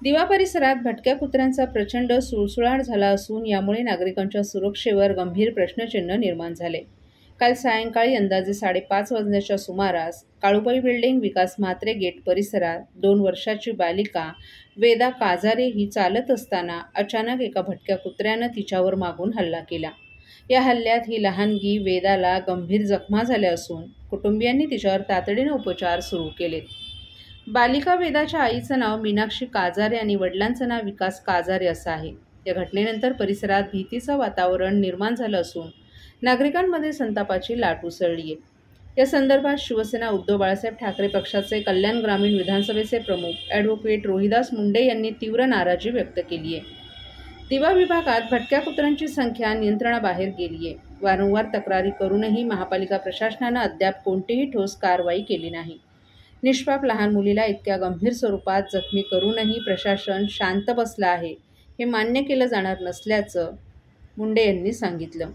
दिवा परिसरात भटक्या कुत्र्यांचा प्रचंड सुळसुळाट झाला असून यामुळे नागरिकांच्या सुरक्षेवर गंभीर प्रश्नचिन्ह निर्माण झाले. काल सायंकाळी अंदाजे 5:30 वाजण्याच्या सुमारास काळुबाई बिल्डिंग, विकास म्हात्रे गेट परिसरात 2 वर्षाची बालिका वेदा काजारे ही चालत असताना अचानक एका भटक्या कुत्र्यानं तिच्यावर मागून हल्ला केला. या हल्ल्यात ही लहानगी वेदाला गंभीर जखमा झाल्या असून कुटुंबियांनी तिच्यावर तातडीनं उपचार सुरू केलेत. बालिका वेदाच्या आईचं नाव मीनाक्षी काजारे आणि वडिलांचं नाव विकास काजारे असं आहे. या घटनेनंतर परिसरात भीतीचं वातावरण निर्माण झालं असून नागरिकांमध्ये संतापाची लाट उसळली आहे. या संदर्भात शिवसेना उद्धव बाळासाहेब ठाकरे पक्षाचे कल्याण ग्रामीण विधानसभेचे प्रमुख ॲडव्होकेट रोहिदास मुंडे यांनी तीव्र नाराजी व्यक्त केली आहे. दिवा विभागात भटक्या कुत्र्यांची संख्या नियंत्रणाबाहेर गेली आहे. वारंवार तक्रारी करूनही महापालिका प्रशासनानं अद्याप कोणतीही ठोस कारवाई केली नाही. निष्पाप लहान मुलीला इतक्या गंभीर स्वरूपात जखमी करूनही प्रशासन शांत बसलं आहे, हे मान्य केलं जाणार नसल्याचं मुंडे यांनी सांगितलं.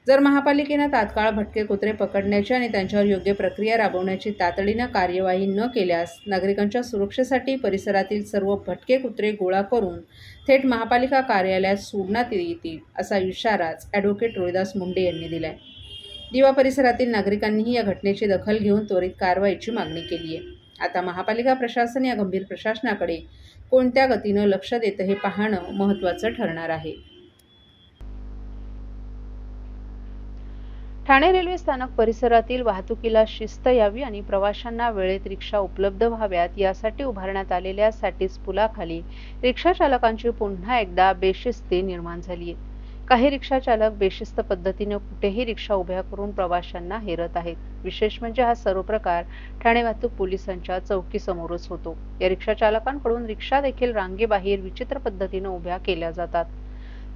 जर महापालिकेनं तात्काळ भटके कुत्रे पकडण्याची आणि त्यांच्यावर योग्य प्रक्रिया राबवण्याची तातडीनं कार्यवाही न केल्यास नागरिकांच्या सुरक्षेसाठी परिसरातील सर्व भटके कुत्रे गोळा करून थेट महापालिका कार्यालयात सोडण्यात येतील, असा इशाराच ॲडव्होकेट रोहिदास मुंडे यांनी दिलाय. दिवा परिसरातील नागरिकांनीही या घटनेची दखल घेऊन त्वरित कारवाईची मागणी केली आहे. आता महापालिका प्रशासन या गंभीर प्रश्नाकडे कोणत्या गतीनं लक्ष देतं हे पाहणं महत्त्वाचं ठरणार आहे. ठाणे रेल्वे स्थानक परिसरातील वाहतुकीला शिस्त यावी आणि प्रवाशांना वेळेत रिक्षा उपलब्ध व्हाव्यात यासाठी उभारण्यात आलेल्या सॅटिस पुलाखाली रिक्षा चालकांची पुन्हा एकदा बेशिस्ती निर्माण झाली आहे. काही रिक्षा चालक बेशिस्त पद्धतीने कुठेही रिक्षा उभ्या करून प्रवाशांना हेरत आहेत. विशेष म्हणजे हा सर्व प्रकार ठाणे वाहतूक पोलिसांच्या चौकीसमोरच होतो. या रिक्षा चालकांकडून रिक्षा देखील रांगेबाहेर विचित्र पद्धतीने उभ्या केल्या जातात.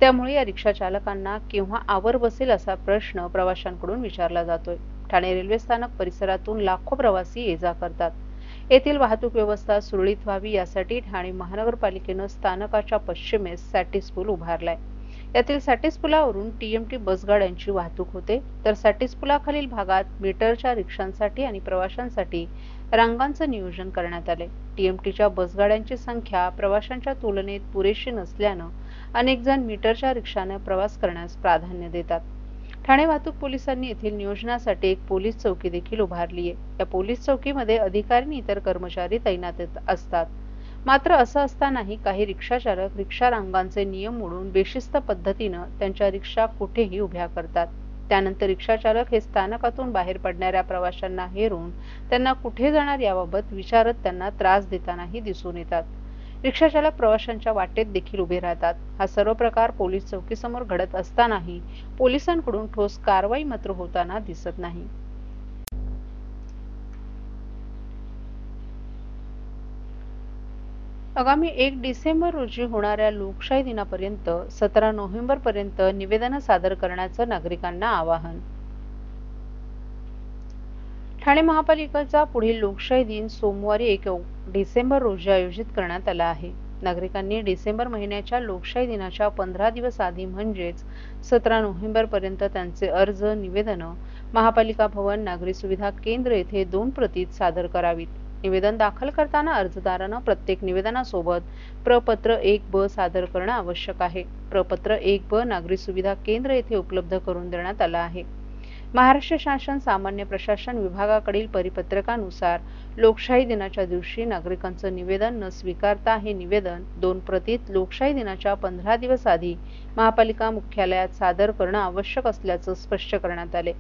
त्यामुळे या रिक्षा चालकांना केव्हा आवर बसेल असा प्रश्न प्रवाशांकडून विचारला जातोय. ठाणे रेल्वे स्थानक परिसरातून लाखो प्रवासी ये-जा करतात. येथील वाहतूक व्यवस्था सुरळीत व्हावी यासाठी ठाणे महानगरपालिकेनं स्थानकाच्या पश्चिमेस सॅटिस पूल उभारलाय. यातील सॅटिस पुलावरून TMT बसगाड्यांची वाहतूक होते, तर सॅटिस पुलाखालील भागात मीटरच्या रिक्षांसाठी आणि प्रवाशांसाठी रांगांचं नियोजन करण्यात आले. TMTच्या बसगाड्यांची संख्या प्रवाशांच्या तुलनेत पुरेशी नसल्यानं अनेक जण मीटरच्या रिक्षाने प्रवास करण्यास प्राधान्य देतात. ठाणे वाहतूक पोलिसांनी येथील नियोजनासाठी एक पोलीस चौकी देखील उभारली आहे. या पोलीस चौकीमध्ये अधिकारी आणि इतर कर्मचारी तैनात असतात. मात्र असं असतानाही काही रिक्षा चालक रिक्षा रांगांचे नियम मोडून बेशिस्त पद्धतीनं त्यांच्या रिक्षा कुठेही उभ्या करतात. त्यानंतर रिक्षा चालक हे स्थानकातून बाहेर पडणाऱ्या प्रवाशांना हेरून त्यांना कुठे जाणार याबाबत विचारत त्यांना त्रास देतानाही दिसून येतात. रिक्षा चालक प्रवाशांच्या वाटेत देखील उभे राहतात. हा सर्व प्रकार पोलीस चौकीसमोर घडत असतानाही पोलिसांकडून ठोस कारवाई मात्र होताना दिसत नाही. आगामी 1 डिसेंबर रोजी होणाऱ्या लोकशाही दिनापर्यंत 17 नोव्हेंबरपर्यंत निवेदनं सादर करण्याचं नागरिकांना आवाहन. ठाणे महापालिकेचा पुढील लोकशाही दिन सोमवारी 1 डिसेंबर रोजी आयोजित करण्यात आला आहे. नागरिकांनी डिसेंबर महिन्याच्या लोकशाही दिनाच्या 15 दिवस आधी म्हणजेच 17 नोव्हेंबरपर्यंत त्यांचे अर्ज, निवेदनं महापालिका भवन, नागरी सुविधा केंद्र येथे 2 प्रतीत सादर करावीत. निवेदन दाखल करताना अर्जदारानं प्रत्येक निवेदनासोबत प्रपत्र 1ब सादर करणं आवश्यक आहे. प्रपत्र 1ब नागरी सुविधा केंद्र येथे उपलब्ध करून देण्यात आलं आहे. महाराष्ट्र शासन सामान्य प्रशासन विभागाकडील परिपत्रकानुसार लोकशाही दिनाच्या दिवशी नागरिकांचं निवेदन न स्वीकारता हे निवेदन 2 प्रतीत लोकशाही दिनाच्या 15 दिवस आधी महापालिका मुख्यालयात सादर करणं आवश्यक असल्याचं स्पष्ट करण्यात आले.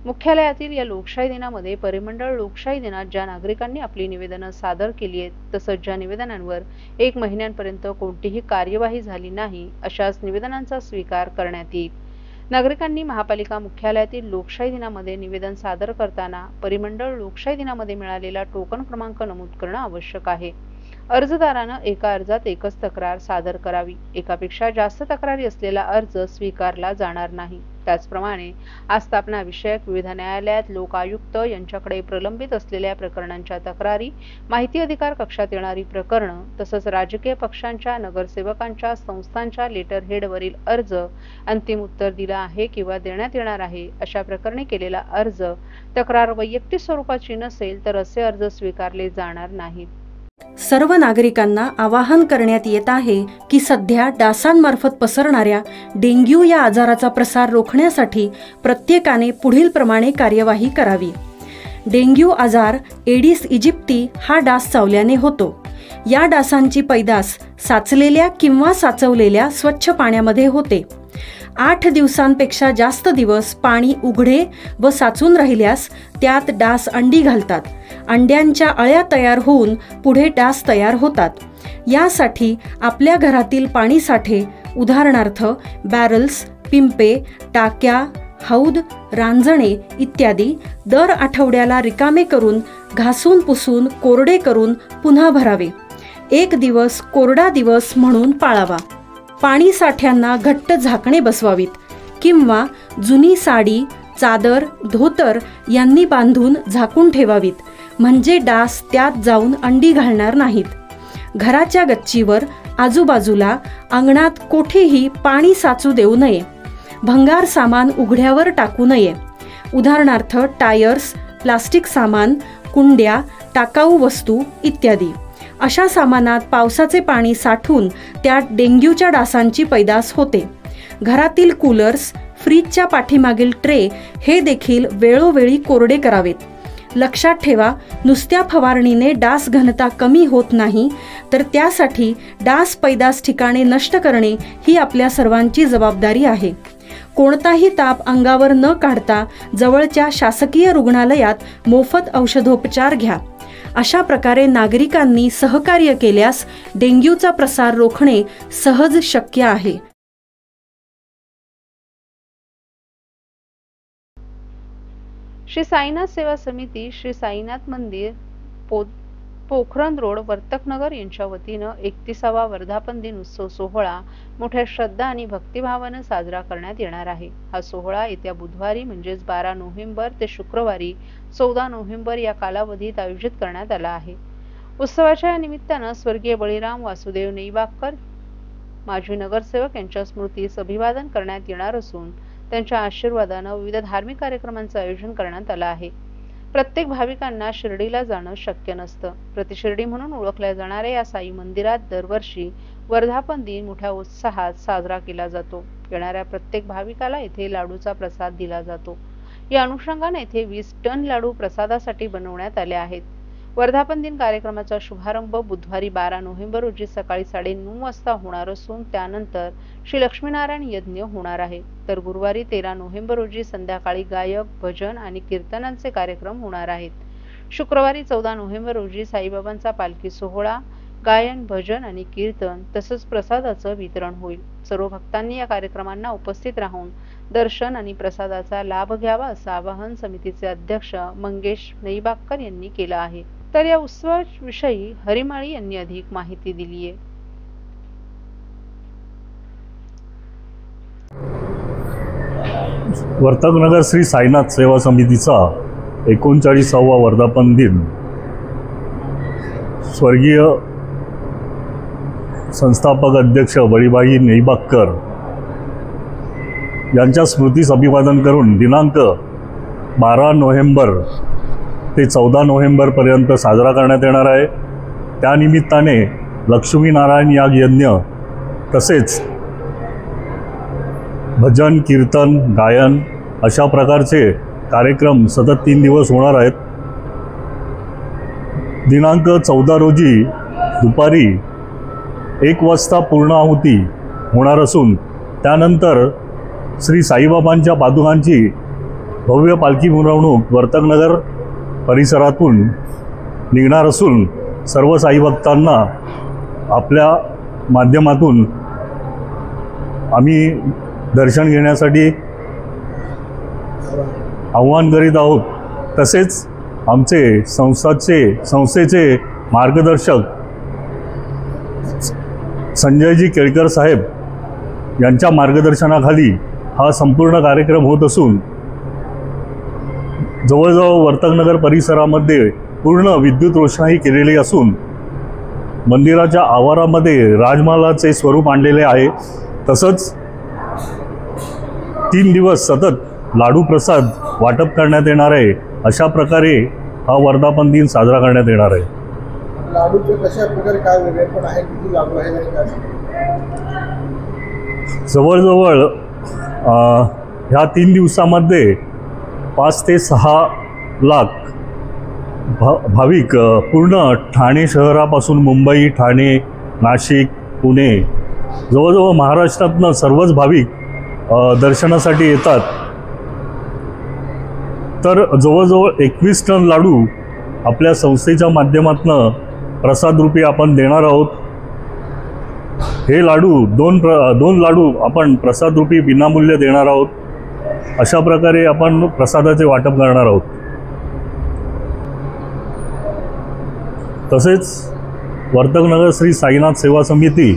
मुख्यालयातील या लोकशाही दिनामध्ये परिमंडळ लोकशाही दिनात ज्या नागरिकांनी आपली निवेदनं सादर केली आहेत, तसंच ज्या निवेदनांवर 1 महिन्यापर्यंत कोणतीही कार्यवाही झाली नाही, अशाच निवेदनांचा स्वीकार करण्यात येईल. नागरिकांनी महापालिका मुख्यालयातील लोकशाही दिनामध्ये निवेदन सादर करताना परिमंडळ लोकशाही दिनामध्ये मिळालेला टोकन क्रमांक नमूद करणं आवश्यक आहे. अर्जदारानं एका अर्जात एकच तक्रार सादर करावी. एकापेक्षा जास्त तक्रारी असलेला अर्ज स्वीकारला जाणार नाही. त्याचप्रमाणे आस्थापना विषयक विविध न्यायालयात लोक आयुक्त यांच्याकडे प्रलंबित असलेल्या प्रकरणांच्या तक्रारी, माहिती अधिकार कक्षात येणारी प्रकरणं, तसंच राजकीय पक्षांच्या, नगरसेवकांच्या, संस्थांच्या लेटर हेडवरील अर्ज अंतिम उत्तर दिलं आहे किंवा देण्यात येणार आहे अशा प्रकरणी केलेला अर्ज तक्रार वैयक्तिक स्वरूपाची नसेल तर असे अर्ज स्वीकारले जाणार नाहीत. सर्व नागरिकांना आवाहन करण्यात येत आहे की सध्या डासांमार्फत पसरणाऱ्या डेंग्यू या आजाराचा प्रसार रोखण्यासाठी प्रत्येकाने पुढील प्रमाणे कार्यवाही करावी। डेंग्यू आजार एडिस इजिप्ती हा डास चावल्याने होतो। या डासांची पैदास साचलेल्या किंवा साचवलेल्या स्वच्छ पाण्यामध्ये होते। 8 दिवसांपेक्षा जास्त दिवस पाणी उघडे व साचून राहिल्यास त्यात डास अंडी घालतात। अंड्यांच्या अळ्या तयार होऊन पुढे डास तयार होतात। यासाठी आपल्या घरातील पाणी साठे उदाहरणार्थ बॅरल्स, पिंपे, टाक्या, हौद, रांजणे इत्यादी दर आठवड्याला रिकामे करून घासून पुसून कोरडे करून पुन्हा भरावे। 1 दिवस कोरडा दिवस म्हणून पाळावा। पाणी साठ्यांना घट्ट झाकणे बसवावीत किंवा जुनी साडी, चादर, धोतर यांनी बांधून झाकून ठेवावीत, म्हणजे डास त्यात जाऊन अंडी घालणार नाहीत। घराच्या गच्चीवर, आजूबाजूला, अंगणात कोठेही पाणी साचू देऊ नये। भंगार सामान उघड्यावर टाकू नये, उदाहरणार्थ टायर्स, प्लास्टिक सामान, कुंड्या, टाकाऊ वस्तू इत्यादी। अशा सामानात पावसाचे पाणी साठून त्यात डेंग्यूच्या डासांची पैदास होते। घरातील कूलर्स, फ्रीजच्या पाठीमागील ट्रे हे देखील वेळोवेळी कोरडे करावेत। लक्षात ठेवा, नुसत्या फवारणीने डास घनता कमी होत नाही, तर त्यासाठी डास पैदास ठिकाणे नष्ट करणे ही आपल्या सर्वांची जबाबदारी आहे। कोणताही ताप अंगावर न काढता जवळच्या शासकीय रुग्णालयात मोफत औषधोपचार घ्या। अशा प्रकारे नागरिकांनी सहकार्य केल्यास डेंग्यूचा प्रसार रोखणे सहज शक्य आहे। श्री साईनाथ सेवा समिती, श्री साईनाथ मंदिर, पोखरण रोड, वर्तकनगर यांच्या वतीनं 31वा वर्धापन दिन उत्सव सोहळा मोठ्या श्रद्धा आणि भक्तिभावानं साजरा करण्यात येणार आहे। हा सोहळा येत्या बुधवारी म्हणजेच 12 नोव्हेंबर ते शुक्रवारी 14 नोव्हेंबर या कालावधीत आयोजित करण्यात आला आहे। उत्सवाच्या निमित्तानं स्वर्गीय बळीराम वासुदेव नेईबागकर माजी नगरसेवक यांच्या स्मृतीस अभिवादन करण्यात येणार असून त्यांच्या आशीर्वादानं विविध धार्मिक कार्यक्रमांचं आयोजन करण्यात आलं आहे। प्रत्येक भाविकांना शिर्डीला जाणं शक्य नसतं। प्रतिशिर्डी म्हणून ओळखल्या जाणाऱ्या या साई मंदिरात दरवर्षी वर्धापन दिन मोठ्या उत्साहात साजरा केला जातो। येणाऱ्या प्रत्येक भाविकाला येथे लाडूचा प्रसाद दिला जातो। या अनुषंगाने येथे 20 टन लाडू प्रसादासाठी बनवण्यात आले आहेत। वर्धापन दिन कार्यक्रमाचा शुभारंभ बुधवारी 12 नोव्हेंबर रोजी सकाळी 9:30 वाजता होणार असून त्यानंतर श्री लक्ष्मीनारायण यज्ञ होणार आहे, तर गुरुवारी 13 नोव्हेंबर रोजी संध्याकाळी गायक, भजन आणि कीर्तनांचे कार्यक्रम होणार आहेत। शुक्रवारी 14 नोव्हेंबर रोजी साईबाबांचा पालखी सोहळा, गायन, भजन आणि कीर्तन तसंच प्रसादाचं वितरण होईल। सर्व भक्तांनी या कार्यक्रमांना उपस्थित राहून दर्शन आणि प्रसादाचा लाभ घ्यावा असं आवाहन समितीचे अध्यक्ष मंगेश नेईबागकर यांनी केलं आहे। तर या उत्सवाविषयी हरिमाळी यांनी अधिक माहिती दिली आहे। वर्तकनगर श्री साईनाथ सेवा समितीचा 39वा वर्धापन दिन स्वर्गीय संस्थापक अध्यक्ष बळीबाई नेईबागकर यांच्या स्मृतीस अभिवादन करून दिनांक 12 नोव्हेंबर ते 14 नोव्हेंबरपर्यंत साजरा करण्यात येणार आहे। त्यानिमित्ताने लक्ष्मीनारायण याग यज्ञ तसेच भजन, कीर्तन, गायन अशा प्रकारचे कार्यक्रम सतत 3 दिवस होणार आहेत। दिनांक 14 रोजी दुपारी 1 वाजता पूर्णाहुती होणार असून त्यानंतर श्री साईबाबांच्या पादुकांची भव्य पालखी मिरवणूक वर्तकनगर परिसरातून निघणार असून सर्व साई भक्तांना आपल्या माध्यमातून आम्ही दर्शन घेण्यासाठी आवाहन करीत आहोत। तसेच आमचे संस्थेचे मार्गदर्शक संजयजी केळकर साहेब यांच्या मार्गदर्शनाखाली हा संपूर्ण कार्यक्रम होत असून जवळजवळ वर्तकनगर परिसरामध्ये पूर्ण विद्युत रोषणाई केलेली असून मंदिराच्या आवारामध्ये राजमहालाचे स्वरूप आणलेले आहे। तसंच 3 दिवस सतत लाडू प्रसाद वाटप करण्यात येणार आहे। अशा प्रकारे हा वर्धापन दिन साजरा करण्यात येणार आहे। लाडूचे कशा प्रकारे काय वेगळे पण आहे, किती लाडू आहेत आणि काय? जवळजवळ ह्या 3 दिवसामध्ये 5 ते 6 लाख भाविक पूर्ण ठाणे शहरापासून मुंबई, ठाणे, नाशिक, पुणे जवळजवळ महाराष्ट्रातनं सर्वच भाविक दर्शनासाठी येतात. तर जवळजवळ 21 टन लाडू आपल्या संस्थेच्या माध्यमातून प्रसादरूपी आपण देणार आहोत. हे लाडू दोन लाडू आपण प्रसादरूपी विनामूल्य देणार आहोत. अशा प्रकारे आपण प्रसादाचे वाटप करणार आहोत. तसेच वर्तकनगर श्री साईनाथ सेवा समिती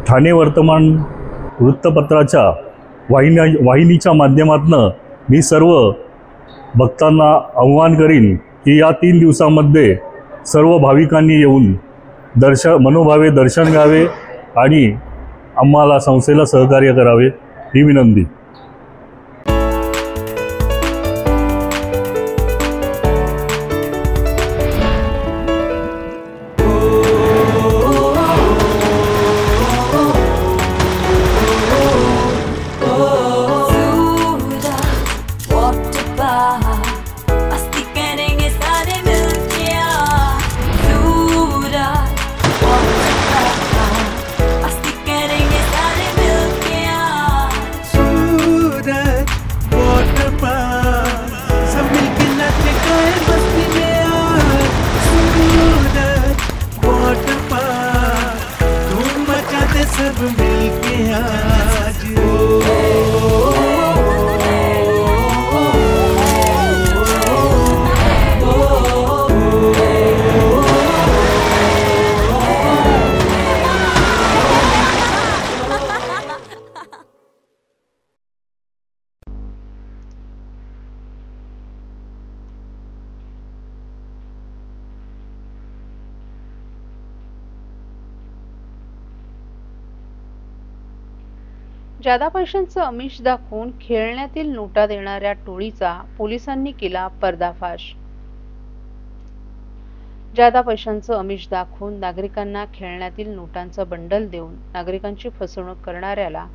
ठाणे वर्तमान वृत्तपत्राच्या वाहिनीच्या माध्यमातून मी सर्व भक्तांना आव्हान करीन की या 3 दिवसामध्ये सर्व भाविकांनी येऊन मनोभावे दर्शन घ्यावे आणि आम्हाला संस्थेला सहकार्य करावे ही विनंती. जादा पैशांचं आमिष दाखवून खेळण्यातील नोटा देणाऱ्या टोळीचा पोलिसांनी केला पर्दाफाश. जादा पैशांचं आमिष दाखवून नागरिकांना खेळण्यातील नोटांचं बंडल देऊन नागरिकांची फसवणूक करणाऱ्याला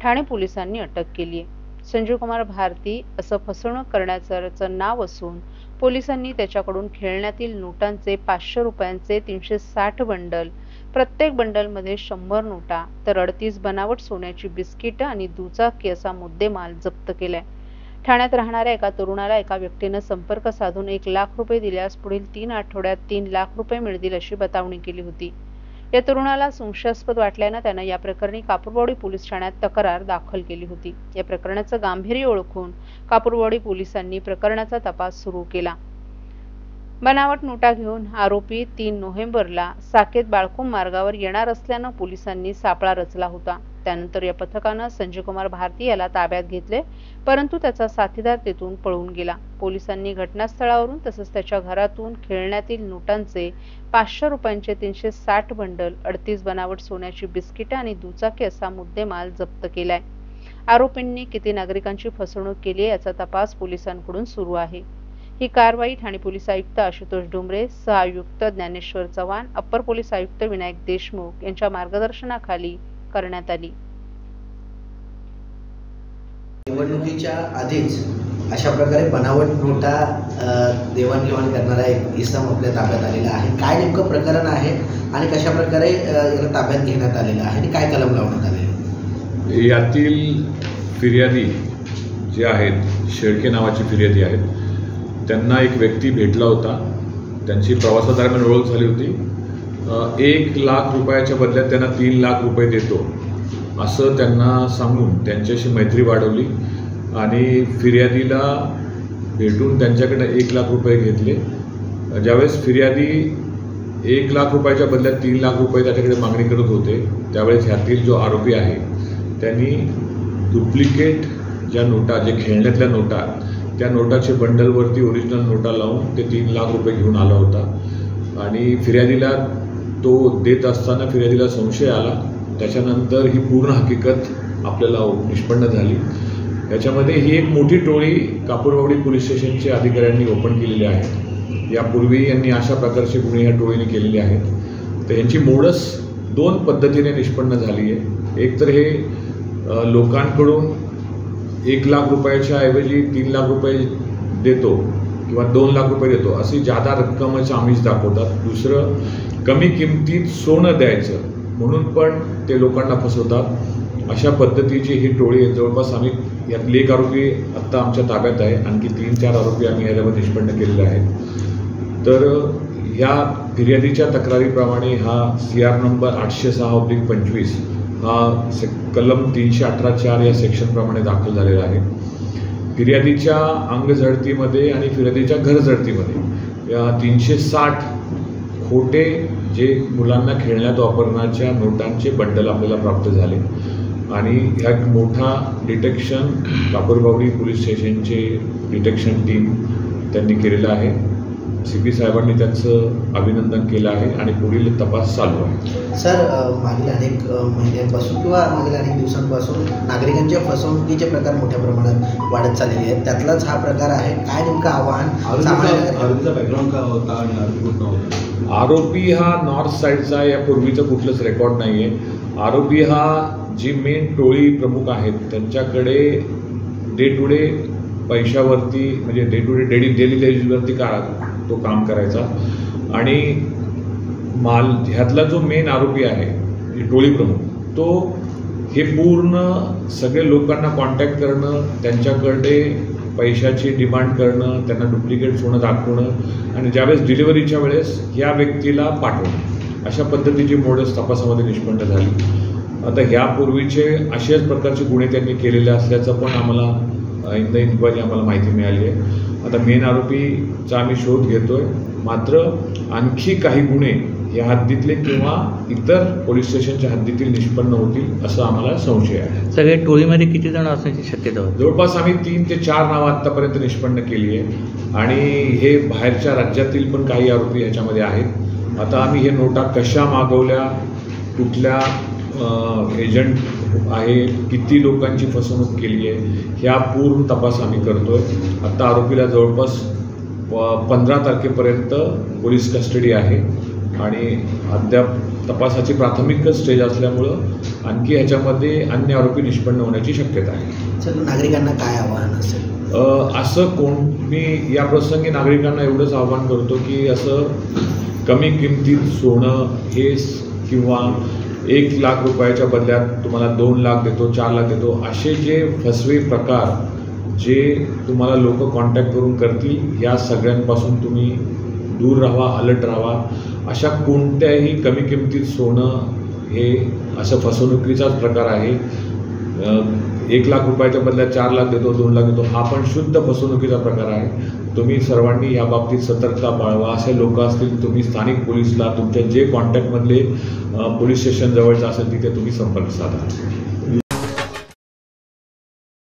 ठाणे पोलिसांनी अटक केली आहे. संजीव कुमार भारती असं फसवणूक करण्याचं नाव असून पोलिसांनी त्याच्याकडून खेळण्यातील नोटांचे 500 रुपयांचे 360 बंडल, प्रत्येक बंडलमध्ये 100 नोटा तर 38 बनावट सोन्याची बिस्किटं आणि दुचाकी असा मुद्देमाल जप्त केलाय. ठाण्यात राहणाऱ्या एका तरुणाला एका व्यक्तीनं संपर्क साधून 1 लाख रुपये दिल्यास पुढील 3 आठवड्यात 3 लाख रुपये मिळतील अशी बतावणी केली होती. या तरुणाला संशयास्पद वाटल्यानं त्यानं या प्रकरणी कापूरवाडी पोलीस ठाण्यात तक्रार दाखल केली होती. या प्रकरणाचं गांभीर्य ओळखून कापूरवाडी पोलिसांनी प्रकरणाचा तपास सुरू केला. बनावट नोटा घेऊन आरोपी 3 नोव्हेंबरला साकेत बाळकुम मार्गावर येणार असल्यानं पोलिसांनी सापळा रचला होता. त्यानंतर या पथकानं संजीव कुमार भारती याला ताब्यात घेतले, परंतु त्याचा साथीदार तेथून पळून गेला. पोलिसांनी घटनास्थळावरून तसंच त्याच्या घरातून खेळण्यातील नोटांचे 500 रुपयांचे 360 बंडल, 38 बनावट सोन्याची बिस्किटं आणि दुचाकी असा मुद्देमाल जप्त केलाय. आरोपींनी किती नागरिकांची फसवणूक केली याचा तपास पोलिसांकडून सुरू आहे. ही कारवाई ठाणे पोलीस आयुक्त आशुतोष डुमरे, सहआयुक्त ज्ञानेश्वर चव्हाण, अप्पर पोलीस आयुक्त विनायक देशमुख यांच्या मार्गदर्शनाखाली करण्यात आली. निवडणुकीच्या आधीच अशा प्रकारे बनावट नोटा देवाणघेवाण करणारा एक इसम आपल्या ताब्यात आलेला आहे. काय नेमकं प्रकरण आहे आणि कशा प्रकारे याला ताब्यात घेण्यात आलेलं आहे आणि काय कलम लावण्यात आलेले? यातील फिर्यादी जे आहेत, शेळके नावाची फिर्यादी आहेत, त्यांना एक व्यक्ती भेटला होता. त्यांची प्रवासादरम्यान ओळख झाली होती. 1 लाख रुपयाच्या बदल्यात त्यांना 3 लाख रुपये देतो असं त्यांना सांगून त्यांच्याशी मैत्री वाढवली आणि फिर्यादीला भेटून त्यांच्याकडे 1 लाख रुपये घेतले. ज्यावेळेस फिर्यादी 1 लाख रुपयाच्या बदल्यात 3 लाख रुपये त्याच्याकडे मागणी करत होते, त्यावेळेस ह्यातील जो आरोपी आहे त्यांनी डुप्लिकेट ज्या नोटा, जे खेळण्यातल्या नोटा, त्या नोटाचे बंडलवरती ओरिजिनल नोटा लावून ते 3 लाख रुपये घेऊन आला होता आणि फिर्यादीला तो देत असताना फिर्यादीला संशय आला. त्याच्यानंतर ही पूर्ण हकीकत आपल्याला निष्पन्न झाली. याच्यामध्ये ही एक मोठी टोळी कापूरवाडी पोलीस स्टेशनच्या अधिकाऱ्यांनी ओपन केलेली आहे यापूर्वी यांनी अशा प्रकारचे गुन्हे ह्या टोळीने केलेले आहेत. तर यांची मोडस 2 पद्धतीने निष्पन्न झाली आहे. एक तर हे लोकांकडून 1 लाख रुपयाच्या ऐवजी 3 लाख रुपये देतो किंवा 2 लाख रुपये देतो अशी जादा रक्कमचं आमिष दाखवतात. दुसरं, कमी किमतीत सोनं द्यायचं म्हणून पण ते लोकांना फसवतात. अशा पद्धतीची ही टोळी आहे. जवळपास आम्ही यातले 1 आरोपी आत्ता आमच्या ताब्यात आहे. आणखी 3-4 आरोपी आम्ही याच्यामध्ये निष्पन्न केलेले आहेत. तर या फिर्यादीच्या तक्रारीप्रमाणे हा CR नंबर 806/25 हा कलम 318(4) या सेक्शनप्रमाणे दाखल झालेला आहे. फिर्यादीच्या अंगझडतीमध्ये आणि फिर्यादीच्या घरझडतीमध्ये या 360 खोटे जे मुलांना खेळण्यात वापरण्याच्या नोटांचे बंडल आपल्याला प्राप्त झाले आणि ह्या मोठा डिटेक्शन कापूरबावडी पोलीस स्टेशनचे डिटेक्शन टीम त्यांनी केलेलं आहे. CP साहेबांनी त्यांचं अभिनंदन केलं आहे आणि पुढील तपास चालू आहे. सर, मागील अनेक महिन्यांपासून किंवा मागील अनेक दिवसांपासून नागरिकांच्या फसवणुकीचे प्रकार मोठ्या प्रमाणात वाढत चाललेले आहेत. त्यातलाच हा प्रकार आहे. काय नेमकं आव्हान? आरोपीचा बॅकग्राऊंड काय होता आणि आरोपी कुठला होता? आरोपी हा नॉर्थ साईडचा, यापूर्वीचं कुठलंच रेकॉर्ड नाही आहे. आरोपी हा जी मेन टोळी प्रमुख आहेत त्यांच्याकडे डे टू डे पैशावरती म्हणजे डे टू डे डेली बेसिसवरती तो काम करायचा आणि ह्यातला जो मेन आरोपी आहे टोळी प्रमुख तो हे पूर्ण सगळे लोकांना कॉन्टॅक्ट करणं, त्यांच्याकडे पैशाची डिमांड करणं, त्यांना डुप्लिकेट सोनं दाखवणं आणि ज्यावेळेस डिलिव्हरीच्या वेळेस या व्यक्तीला पाठवणं, अशा पद्धतीची मोडस तपासामध्ये निष्पन्न झाली. आता ह्यापूर्वीचे अशाच प्रकारचे गुन्हे त्यांनी केलेले असल्याचं पण आम्हाला इन द इन्क्वायरी आम्हाला माहिती मिळाली आहे. आता मेन आरोपीचा आम्ही शोध घेतोय. मात्र आणखी काही गुन्हे या हद्दीतले किंवा इतर पोलीस स्टेशनच्या हद्दीतील निष्पन्न होतील असं आम्हाला संशय आहे. सगळे टोळीमध्ये किती जण असण्याची शक्यता होती? जवळपास आम्ही 3 ते 4 नावं आत्तापर्यंत निष्पन्न केली आहे आणि हे बाहेरच्या राज्यातील पण काही आरोपी ह्याच्यामध्ये आहेत. आता आम्ही हे नोटा कशा मागवल्या, कुठल्या एजंट आहे, किती लोकांची फसवणूक केली आहे, ह्या पूर्ण तपास आम्ही करतोय. आत्ता आरोपीला जवळपास 15 तारखेपर्यंत पोलीस कस्टडी आहे आणि अद्याप तपासाची प्राथमिक स्टेज असल्यामुळं आणखी ह्याच्यामध्ये अन्य आरोपी निष्पन्न होण्याची शक्यता आहे. सर, नागरिकांना काय आव्हान असेल? मी या प्रसंगी नागरिकांना एवढंच आव्हान करतो की असं कमी किमतीत सोनं हे किंवा 1 लाख रुपयाच्या बदल्यात तुम्हाला 2 लाख देतो, 4 लाख देतो, असे जे फसवे प्रकार जे तुम्हाला लोक कॉन्टॅक्ट करून करतील, या सगळ्यांपासून तुम्ही दूर राहा, अलर्ट राहा. अशा कोणत्याही कमी किमतीत सोनं हे असं फसवणुकीचाच प्रकार आहे. 1 लाख रुपयाच्या बदल्यात 4 लाख देतो, 2 लाख देतो, हा पण शुद्ध फसवणुकीचा प्रकार आहे. तुम्ही सर्वांनी या बाबतीत सतर्कता बाळगा. असे लोक असतील तुम्ही स्थानिक पोलीसला तुमच्या जे कॉन्टॅक्टमधले पोलीस स्टेशन जवळचं असेल तिथे तुम्ही संपर्क साधा.